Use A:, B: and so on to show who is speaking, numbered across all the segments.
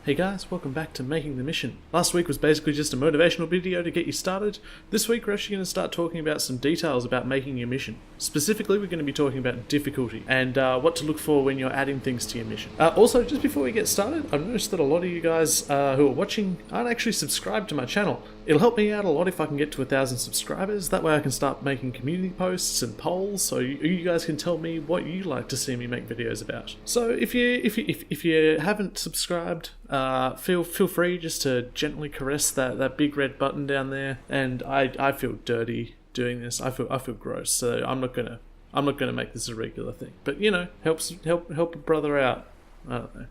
A: Hey guys, welcome back to Making the Mission. Last week was basically just a motivational video to get you started. This week we're actually going to start talking about some details about making your mission. Specifically, we're going to be talking about difficulty and what to look for when you're adding things to your mission. Also, just before we get started, I've noticed that a lot of you guys who are watching aren't actually subscribed to my channel. It'll help me out a lot if I can get to 1,000 subscribers. That way I can start making community posts and polls so you guys can tell me what you like to see me make videos about. So if you haven't subscribed, feel free just to gently caress that big red button down there. And I feel dirty doing this. I feel gross. So I'm not gonna make this a regular thing. But you know, help a brother out. I don't know.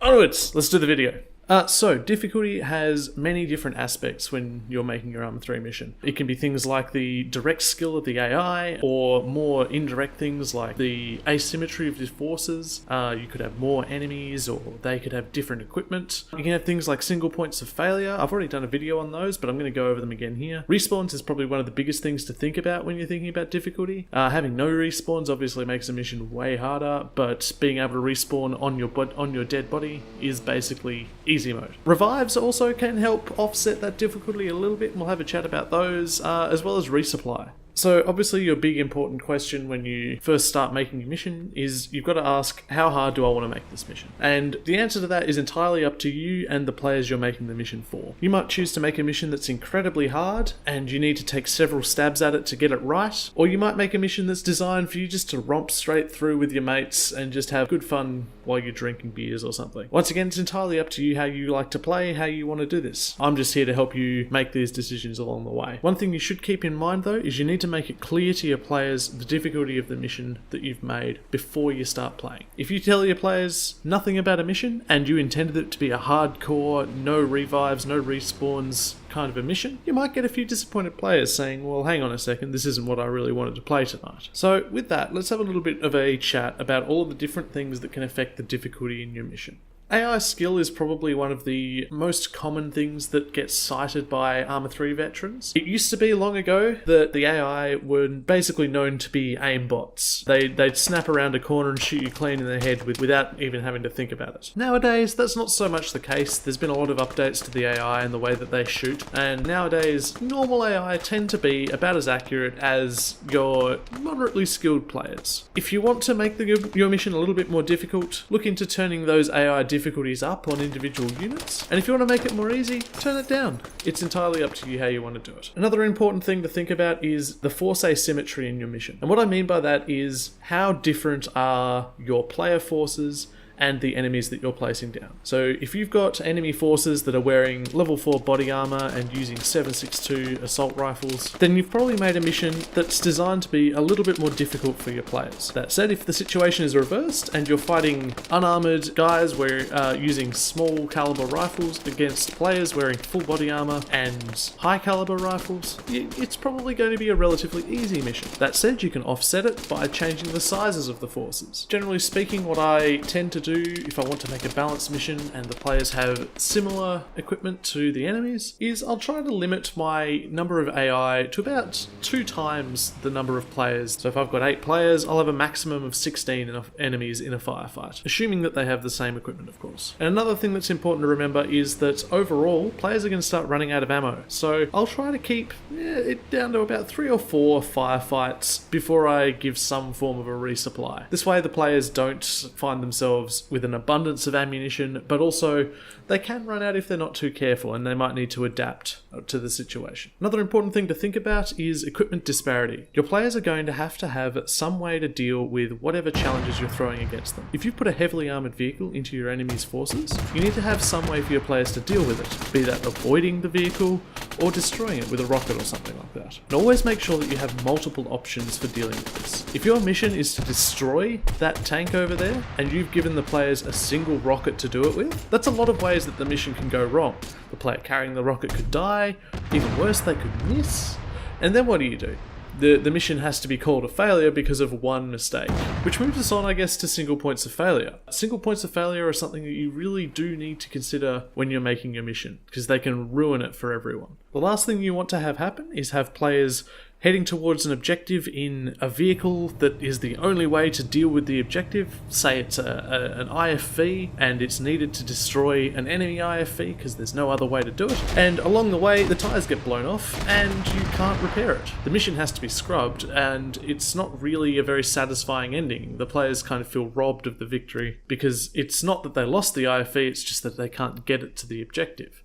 A: Onwards, let's do the video. So, difficulty has many different aspects when you're making your Arma 3 mission. It can be things like the direct skill of the AI, or more indirect things like the asymmetry of the forces. You could have more enemies, or they could have different equipment. You can have things like single points of failure. I've already done a video on those, but I'm going to go over them again here. Respawns is probably one of the biggest things to think about when you're thinking about difficulty. Having no respawns obviously makes a mission way harder, but being able to respawn on your dead body is basically easy mode. Revives also can help offset that difficulty a little bit, and we'll have a chat about those, as well as resupply. So obviously your big important question when you first start making a mission is you've got to ask, how hard do I want to make this mission? And the answer to that is entirely up to you and the players you're making the mission for. You might choose to make a mission that's incredibly hard and you need to take several stabs at it to get it right, or you might make a mission that's designed for you just to romp straight through with your mates and just have good fun while you're drinking beers or something. Once again, it's entirely up to you how you like to play, how you want to do this. I'm just here to help you make these decisions along the way. One thing you should keep in mind though is you need to make it clear to your players the difficulty of the mission that you've made before you start playing. If you tell your players nothing about a mission and you intended it to be a hardcore, no revives, no respawns kind of a mission, you might get a few disappointed players saying, well, hang on a second, this isn't what I really wanted to play tonight. So with that, let's have a little bit of a chat about all of the different things that can affect the difficulty in your mission. AI skill is probably one of the most common things that gets cited by Arma 3 veterans. It used to be long ago that the AI were basically known to be aimbots. They'd snap around a corner and shoot you clean in the head without even having to think about it. Nowadays, that's not so much the case. There's been a lot of updates to the AI and the way that they shoot, and nowadays, normal AI tend to be about as accurate as your moderately skilled players. If you want to make your mission a little bit more difficult, look into turning those AI difficulties up on individual units, and if you want to make it more easy, turn it down. It's entirely up to you how you want to do it. Another important thing to think about is the force asymmetry in your mission, and what I mean by that is how different are your player forces and the enemies that you're placing down. So if you've got enemy forces that are wearing level 4 body armor and using 7.62 assault rifles, then you've probably made a mission that's designed to be a little bit more difficult for your players. That said, if the situation is reversed and you're fighting unarmored guys using small caliber rifles against players wearing full body armor and high caliber rifles, it's probably going to be a relatively easy mission. That said, you can offset it by changing the sizes of the forces. Generally speaking, what I tend to do if I want to make a balanced mission and the players have similar equipment to the enemies is I'll try to limit my number of AI to about 2 times the number of players. So if I've got 8 players, I'll have a maximum of 16 enemies in a firefight, assuming that they have the same equipment, of course. And another thing that's important to remember is that overall, players are going to start running out of ammo. So I'll try to keep it down to about 3 or 4 firefights before I give some form of a resupply. This way the players don't find themselves with an abundance of ammunition, but also they can run out if they're not too careful and they might need to adapt to the situation. Another important thing to think about is equipment disparity. Your players are going to have some way to deal with whatever challenges you're throwing against them. If you put a heavily armored vehicle into your enemy's forces, you need to have some way for your players to deal with it, be that avoiding the vehicle or destroying it with a rocket or something like that. And always make sure that you have multiple options for dealing with this. If your mission is to destroy that tank over there and you've given the players a single rocket to do it with, that's a lot of ways that the mission can go wrong. The player carrying the rocket could die, even worse, they could miss, and then what do? The mission has to be called a failure because of one mistake. Which moves us on, I guess, to single points of failure. Single points of failure are something that you really do need to consider when you're making your mission, because they can ruin it for everyone. The last thing you want to have happen is have players heading towards an objective in a vehicle that is the only way to deal with the objective. Say it's an IFV and it's needed to destroy an enemy IFV because there's no other way to do it, and along the way the tyres get blown off and you can't repair it. The mission has to be scrubbed, and it's not really a very satisfying ending. The players kind of feel robbed of the victory because it's not that they lost the IFV, it's just that they can't get it to the objective.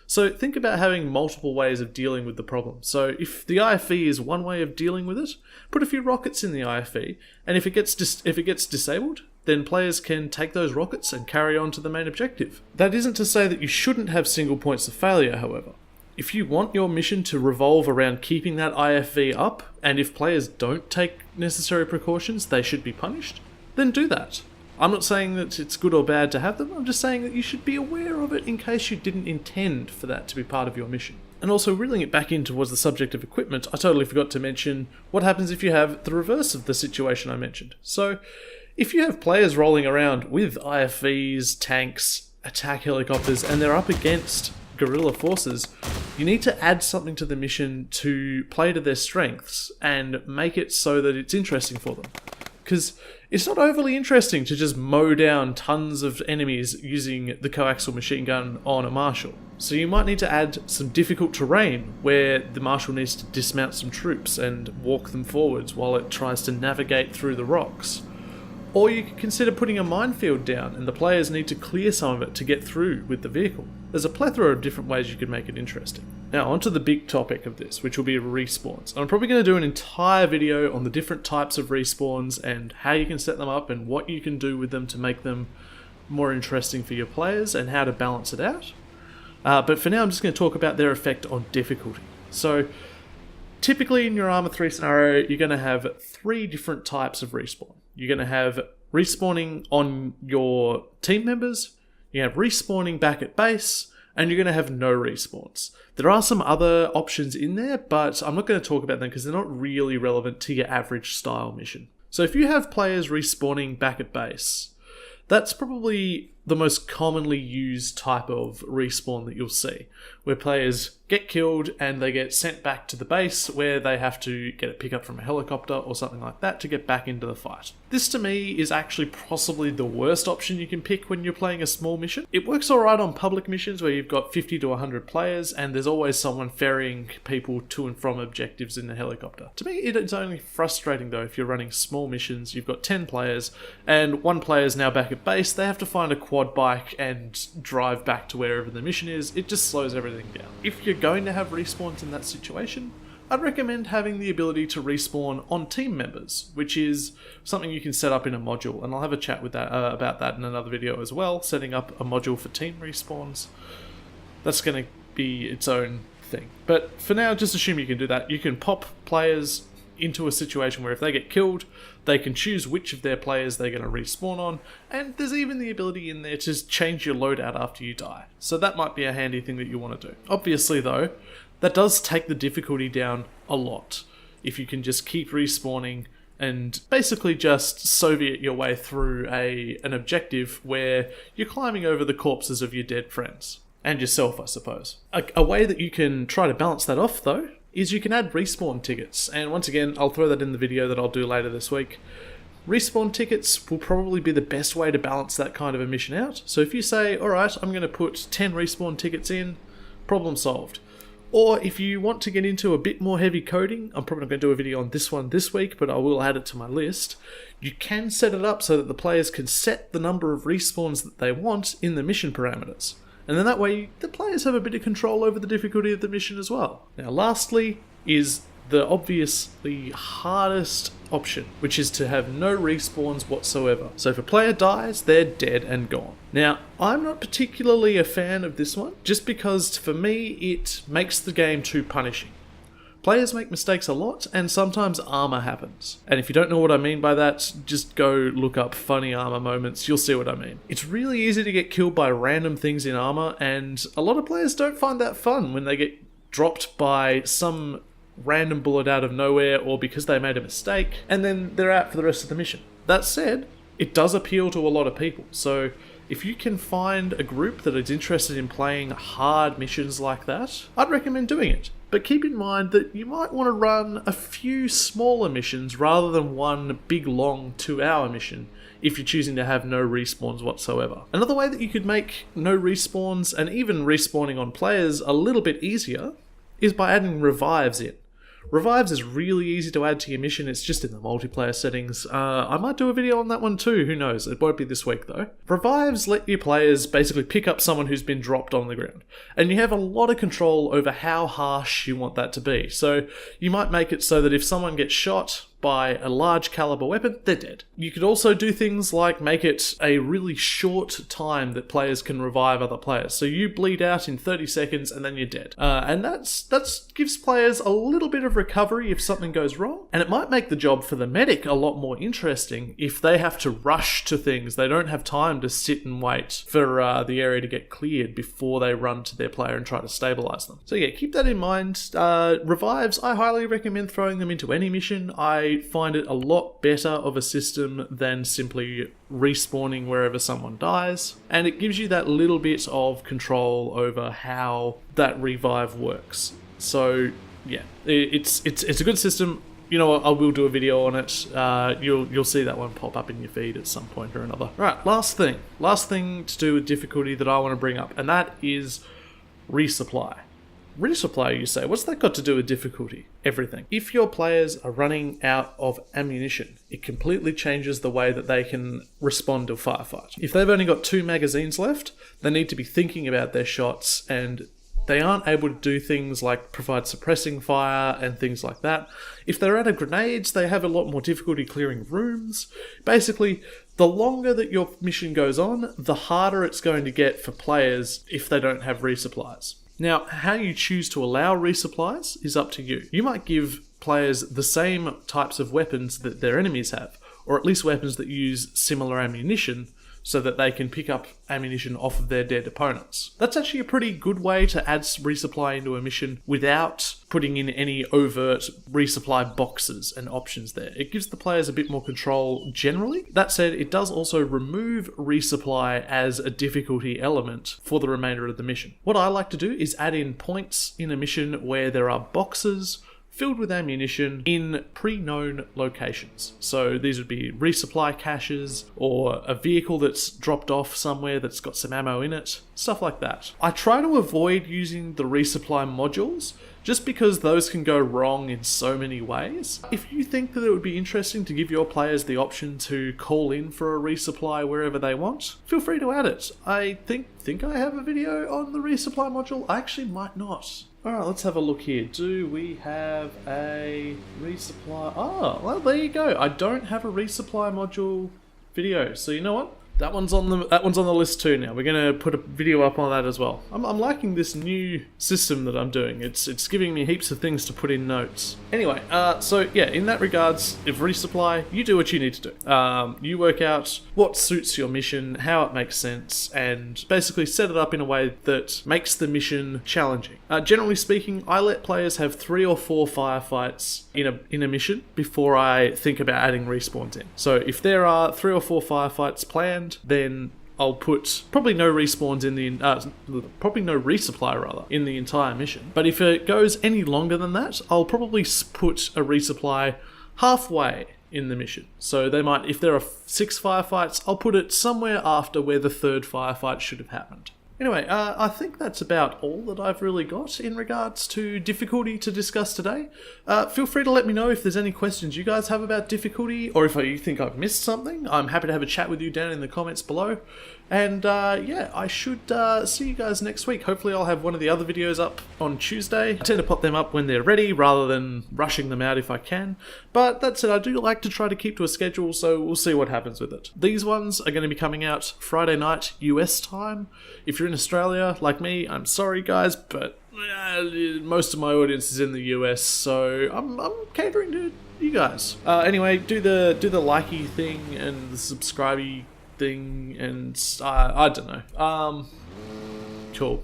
A: So think about having multiple ways of dealing with the problem. So if the IFV is one way of dealing with it, put a few rockets in the IFV, and if it gets disabled, then players can take those rockets and carry on to the main objective. That isn't to say that you shouldn't have single points of failure, however. If you want your mission to revolve around keeping that IFV up, and if players don't take necessary precautions, they should be punished, then do that. I'm not saying that it's good or bad to have them, I'm just saying that you should be aware of it in case you didn't intend for that to be part of your mission. And also, reeling it back in towards the subject of equipment, I totally forgot to mention what happens if you have the reverse of the situation I mentioned. So, if you have players rolling around with IFVs, tanks, attack helicopters, and they're up against guerrilla forces, you need to add something to the mission to play to their strengths and make it so that it's interesting for them. Because it's not overly interesting to just mow down tons of enemies using the coaxial machine gun on a Marshal. So you might need to add some difficult terrain where the Marshal needs to dismount some troops and walk them forwards while it tries to navigate through the rocks. Or you could consider putting a minefield down and the players need to clear some of it to get through with the vehicle. There's a plethora of different ways you could make it interesting. Now onto the big topic of this, which will be respawns. I'm probably going to do an entire video on the different types of respawns and how you can set them up and what you can do with them to make them more interesting for your players and how to balance it out. But for now I'm just going to talk about their effect on difficulty. So typically in your Arma 3 scenario, you're going to have 3 different types of respawn. You're going to have respawning on your team members, you have respawning back at base, and you're going to have no respawns. There are some other options in there, but I'm not going to talk about them because they're not really relevant to your average style mission. So if you have players respawning back at base, that's probably the most commonly used type of respawn that you'll see, where players get killed and they get sent back to the base where they have to get a pickup from a helicopter or something like that to get back into the fight. This to me is actually possibly the worst option you can pick when you're playing a small mission. It works alright on public missions where you've got 50 to 100 players and there's always someone ferrying people to and from objectives in a helicopter. To me, it's only frustrating though if you're running small missions, you've got 10 players and one player is now back at base, they have to find a quad bike and drive back to wherever the mission is. It just slows everything down. If you're going to have respawns in that situation, I'd recommend having the ability to respawn on team members, which is something you can set up in a module, and I'll have a chat with that about that in another video as well, setting up a module for team respawns. That's going to be its own thing. But for now, just assume you can do that. You can pop players into a situation where if they get killed, they can choose which of their players they're going to respawn on, and there's even the ability in there to change your loadout after you die. So that might be a handy thing that you want to do. Obviously though, that does take the difficulty down a lot, if you can just keep respawning and basically just Soviet your way through an objective where you're climbing over the corpses of your dead friends. And yourself, I suppose. A way that you can try to balance that off though, is you can add respawn tickets, and once again I'll throw that in the video that I'll do later this week. Respawn tickets will probably be the best way to balance that kind of a mission out. So if you say, alright, I'm going to put 10 respawn tickets in, problem solved. Or if you want to get into a bit more heavy coding, I'm probably not going to do a video on this one this week, but I will add it to my list. You can set it up so that the players can set the number of respawns that they want in the mission parameters. And then that way, the players have a bit of control over the difficulty of the mission as well. Now lastly is the obviously hardest option, which is to have no respawns whatsoever. So if a player dies, they're dead and gone. Now, I'm not particularly a fan of this one, just because for me, it makes the game too punishing. Players make mistakes a lot, and sometimes armor happens. And if you don't know what I mean by that, just go look up funny armor moments, you'll see what I mean. It's really easy to get killed by random things in armor, and a lot of players don't find that fun when they get dropped by some random bullet out of nowhere or because they made a mistake, and then they're out for the rest of the mission. That said, it does appeal to a lot of people, so If you can find a group that is interested in playing hard missions like that, I'd recommend doing it. But keep in mind that you might want to run a few smaller missions rather than one big long 2-hour mission if you're choosing to have no respawns whatsoever. Another way that you could make no respawns and even respawning on players a little bit easier is by adding revives in. Revives is really easy to add to your mission, it's just in the multiplayer settings. I might do a video on that one too, who knows, it won't be this week though. Revives let your players basically pick up someone who's been dropped on the ground, and you have a lot of control over how harsh you want that to be. So you might make it so that if someone gets shot by a large caliber weapon, they're dead. You could also do things like make it a really short time that players can revive other players. So you bleed out in 30 seconds and then you're dead. And that's gives players a little bit of recovery if something goes wrong. And it might make the job for the medic a lot more interesting if they have to rush to things. They don't have time to sit and wait for the area to get cleared before they run to their player and try to stabilize them. So yeah, keep that in mind. Revives, I highly recommend throwing them into any mission. I find it a lot better of a system than simply respawning wherever someone dies, and it gives you that little bit of control over how that revive works. So yeah, it's a good system. You know what, I will do a video on it. You'll see that one pop up in your feed at some point or another. Right, last thing to do with difficulty that I want to bring up, and that is resupply. Resupply, you say, what's that got to do with difficulty? Everything. If your players are running out of ammunition, it completely changes the way that they can respond to a firefight. If they've only got 2 magazines left, they need to be thinking about their shots, and they aren't able to do things like provide suppressing fire and things like that. If they're out of grenades, they have a lot more difficulty clearing rooms. Basically, the longer that your mission goes on, the harder it's going to get for players if they don't have resupplies. Now, how you choose to allow resupplies is up to you. You might give players the same types of weapons that their enemies have, or at least weapons that use similar ammunition, so that they can pick up ammunition off of their dead opponents. That's actually a pretty good way to add resupply into a mission without putting in any overt resupply boxes and options there. It gives the players a bit more control generally. That said, it does also remove resupply as a difficulty element for the remainder of the mission. What I like to do is add in points in a mission where there are boxes filled with ammunition in pre-known locations. So these would be resupply caches or a vehicle that's dropped off somewhere that's got some ammo in it, stuff like that. I try to avoid using the resupply modules just because those can go wrong in so many ways. If you think that it would be interesting to give your players the option to call in for a resupply wherever they want, feel free to add it. I think I have a video on the resupply module. I actually might not. Alright, let's have a look here. Do we have a resupply? Oh, well, there you go. I don't have a resupply module video. So you know what? That one's on the list too now. We're gonna put a video up on that as well. I'm liking this new system that I'm doing. It's giving me heaps of things to put in notes. Anyway, so yeah, in that regards, if resupply, you do what you need to do. You work out what suits your mission, how it makes sense, and basically set it up in a way that makes the mission challenging. Generally speaking, I let players have 3 or 4 firefights in a mission before I think about adding respawns in. So if there are 3 or 4 firefights planned, then I'll put probably no respawns in the probably no resupply rather in the entire mission. But if it goes any longer than that, I'll probably put a resupply halfway in the mission. So they might, if there are 6 firefights, I'll put it somewhere after where the 3rd firefight should have happened. Anyway, I think that's about all that I've really got in regards to difficulty to discuss today. Feel free to let me know if there's any questions you guys have about difficulty, or if you think I've missed something. I'm happy to have a chat with you down in the comments below. And yeah, I should see you guys next week. Hopefully I'll have one of the other videos up on Tuesday. I tend to pop them up when they're ready rather than rushing them out if I can. But that said, I do like to try to keep to a schedule, so we'll see what happens with it. These ones are going to be coming out Friday night US time. If you're in Australia, like me, I'm sorry guys, but most of my audience is in the US, so I'm catering to you guys. Anyway, do the likey thing and the subscribey thing, and I don't know. Cool.